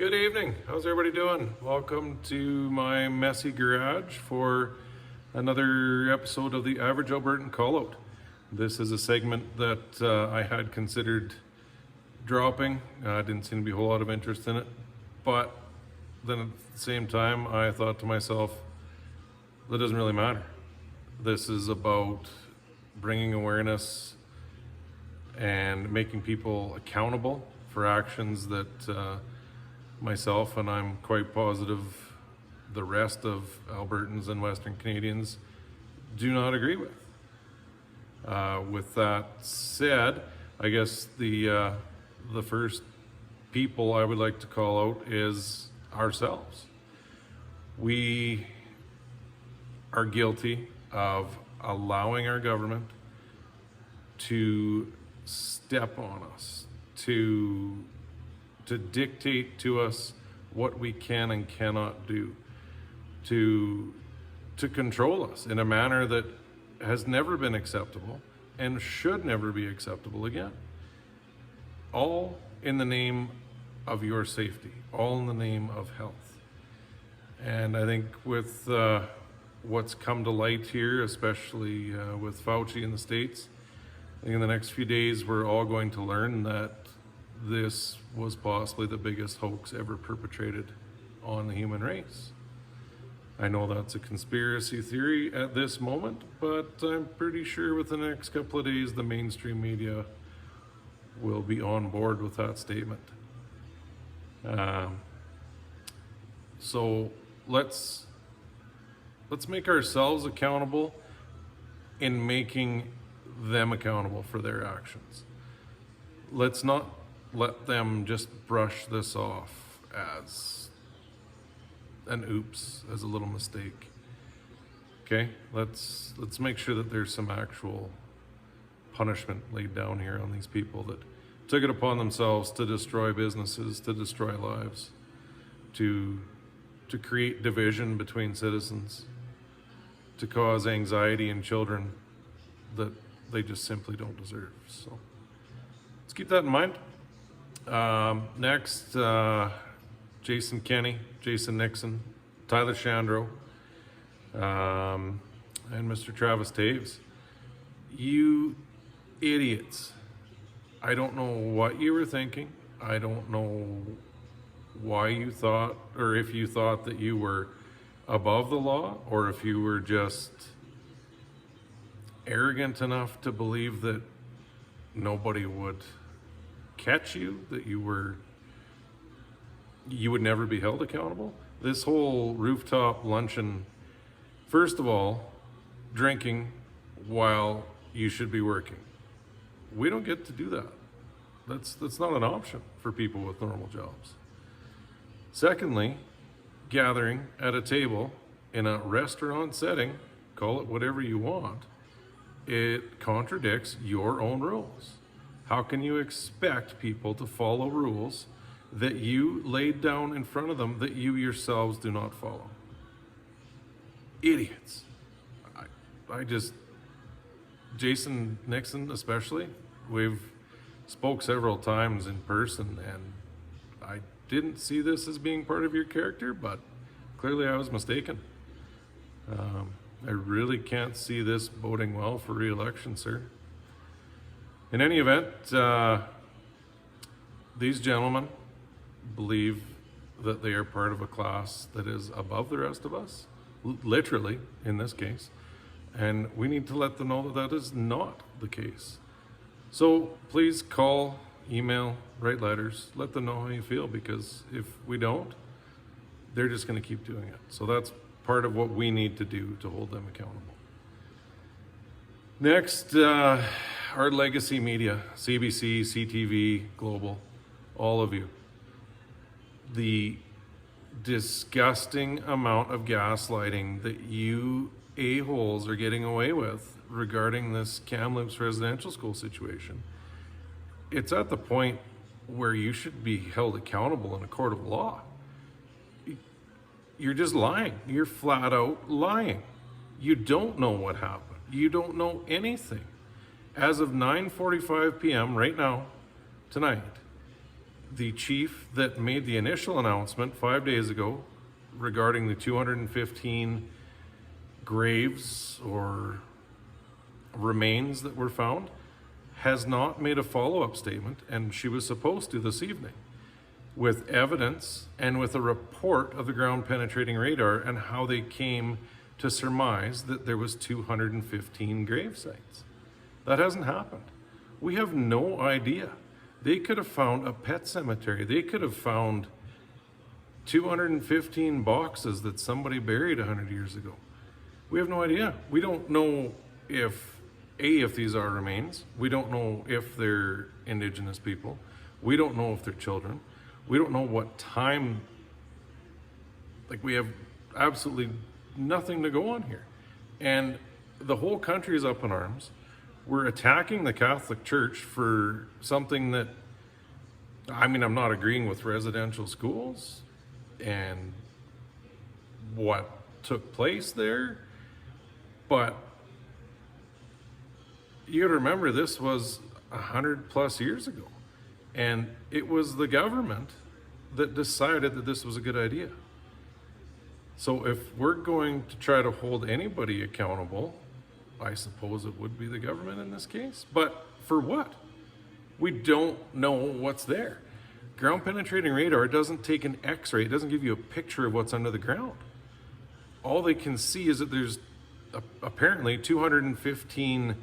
Good evening. How's everybody doing? Welcome to my messy garage for another episode of the Average Albertan Callout. This is a segment that I had considered dropping. Didn't seem to be a whole lot of interest in it. But then at the same time, I thought to myself, that doesn't really matter. This is about bringing awareness and making people accountable for actions that myself, and I'm quite positive the rest of Albertans and Western Canadians do not agree with. With that said, I guess the first people I would like to call out is ourselves. We are guilty of allowing our government to step on us, to dictate to us what we can and cannot do, to control us in a manner that has never been acceptable and should never be acceptable again. All in the name of your safety, all in the name of health. And I think with what's come to light here, especially with Fauci in the States, I think in the next few days we're all going to learn that this was possibly the biggest hoax ever perpetrated on the human race. I know that's a conspiracy theory at this moment, but I'm pretty sure within the next couple of days the mainstream media will be on board with that statement. So let's make ourselves accountable in making them accountable for their actions. Let's not let them just brush this off as an oops, as a little mistake. Okay, let's make sure that there's some actual punishment laid down here on these people that took it upon themselves to destroy businesses, to destroy lives, to create division between citizens, to cause anxiety in children that they just simply don't deserve. So let's keep that in mind. Next, Jason Kenney, Jason Nixon, Tyler Shandro, and Mr. Travis Taves. You idiots. I don't know what you were thinking. I don't know why you thought, or if you thought that you were above the law, or if you were just arrogant enough to believe that nobody would catch you, that you would never be held accountable. This whole rooftop luncheon, first of all, drinking while you should be working. We don't get to do that. That's not an option for people with normal jobs. Secondly, gathering at a table in a restaurant setting, call it whatever you want, it contradicts your own rules. How can you expect people to follow rules that you laid down in front of them that you yourselves do not follow? Idiots. I just, Jason Nixon especially, we've spoke several times in person, and I didn't see this as being part of your character, but clearly I was mistaken. I really can't see this boding well for re-election, sir. In any event, these gentlemen believe that they are part of a class that is above the rest of us, literally in this case, and we need to let them know that that is not the case. So please call, email, write letters, let them know how you feel, because if we don't, they're just going to keep doing it. So that's part of what we need to do to hold them accountable. Next, our legacy media, CBC, CTV, Global, all of you. The disgusting amount of gaslighting that you a-holes are getting away with regarding this Kamloops residential school situation. It's at the point where you should be held accountable in a court of law. You're just lying. You're flat out lying. You don't know what happened. You don't know anything. As of 9:45 p.m. right now, tonight, the chief that made the initial announcement 5 days ago regarding the 215 graves or remains that were found has not made a follow-up statement, and she was supposed to this evening, with evidence and with a report of the ground penetrating radar and how they came to surmise that there was 215 grave sites. That hasn't happened. We have no idea. They could have found a pet cemetery. They could have found 215 boxes that somebody buried 100 years ago. We have no idea. We don't know if these are remains. We don't know if they're Indigenous people. We don't know if they're children. We don't know what time. Like, we have absolutely nothing to go on here. And the whole country is up in arms. We're attacking the Catholic Church for something that, I mean, I'm not agreeing with residential schools and what took place there, but you gotta remember, this was 100+ years ago, and it was the government that decided that this was a good idea. So if we're going to try to hold anybody accountable, I suppose it would be the government in this case. But for what? We don't know what's there. Ground penetrating radar doesn't take an x-ray. It doesn't give you a picture of what's under the ground. All they can see is that there's apparently 215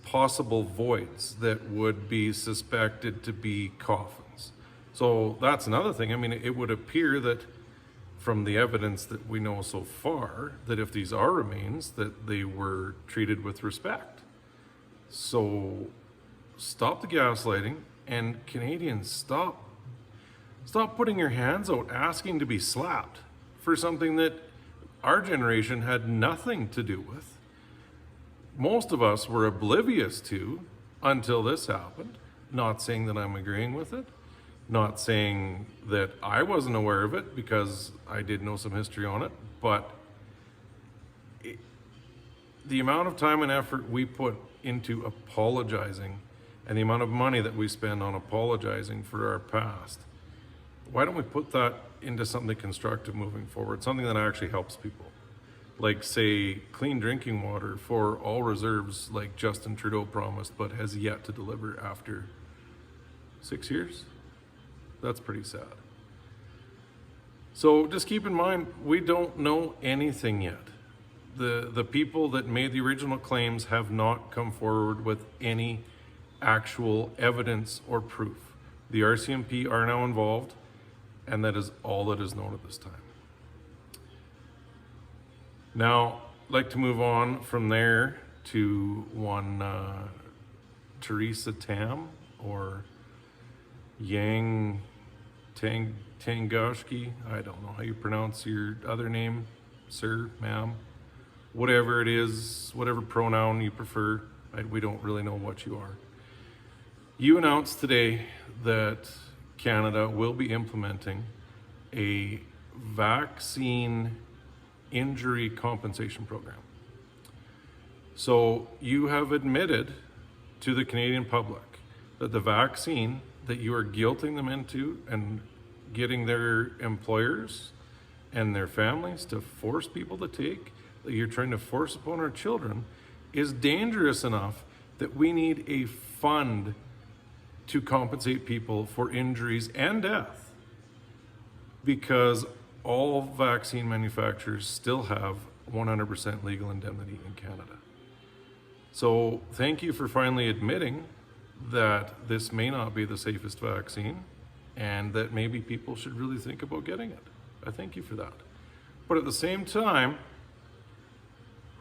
possible voids that would be suspected to be coffins. So that's another thing. I mean, it would appear that from the evidence that we know so far, that if these are remains, that they were treated with respect. So stop the gaslighting, and Canadians, stop putting your hands out asking to be slapped for something that our generation had nothing to do with. Most of us were oblivious to until this happened. Not saying that I'm agreeing with it, not saying that I wasn't aware of it, because I did know some history on it, but the amount of time and effort we put into apologizing and the amount of money that we spend on apologizing for our past, why don't we put that into something constructive moving forward, something that actually helps people? Like, say, clean drinking water for all reserves, like Justin Trudeau promised, but has yet to deliver after 6 years. That's pretty sad. So just keep in mind, we don't know anything yet. The people that made the original claims have not come forward with any actual evidence or proof. The RCMP are now involved, and that is all that is known at this time. Now, I'd like to move on from there to one Teresa Tam, or Tangashki. I don't know how you pronounce your other name, sir, ma'am, whatever it is, whatever pronoun you prefer. We don't really know what you are. You announced today that Canada will be implementing a vaccine injury compensation program. So you have admitted to the Canadian public that the vaccine that you are guilting them into and getting their employers and their families to force people to take, that you're trying to force upon our children, is dangerous enough that we need a fund to compensate people for injuries and death, because all vaccine manufacturers still have 100% legal indemnity in Canada. So thank you for finally admitting that this may not be the safest vaccine, and that maybe people should really think about getting it. I thank you for that. But at the same time,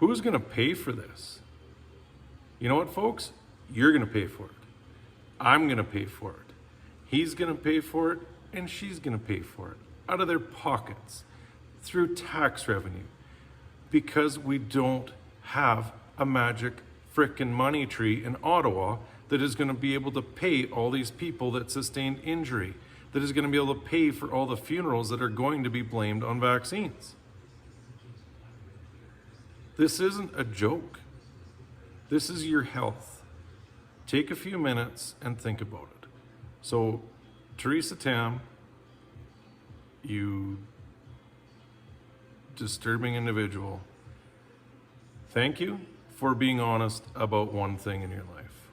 who's going to pay for this? You know what, folks? You're going to pay for it. I'm going to pay for it. He's going to pay for it, and she's going to pay for it out of their pockets through tax revenue, because we don't have a magic frickin' money tree in Ottawa that is going to be able to pay all these people that sustained injury, that is going to be able to pay for all the funerals that are going to be blamed on vaccines. This isn't a joke. This is your health. Take a few minutes and think about it. So Teresa Tam, you disturbing individual, thank you for being honest about one thing in your life.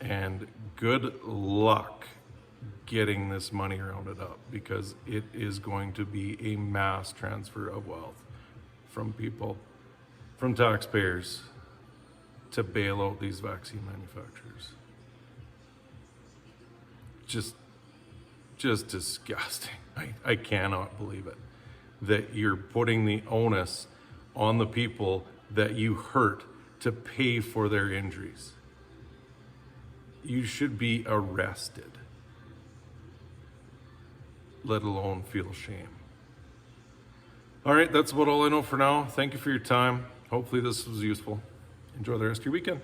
And good luck getting this money rounded up, because it is going to be a mass transfer of wealth from people, from taxpayers, to bail out these vaccine manufacturers. Just disgusting. I cannot believe it, that you're putting the onus on the people that you hurt to pay for their injuries. You should be arrested, let alone feel shame. All right, that's about all I know for now. Thank you for your time. Hopefully this was useful. Enjoy the rest of your weekend.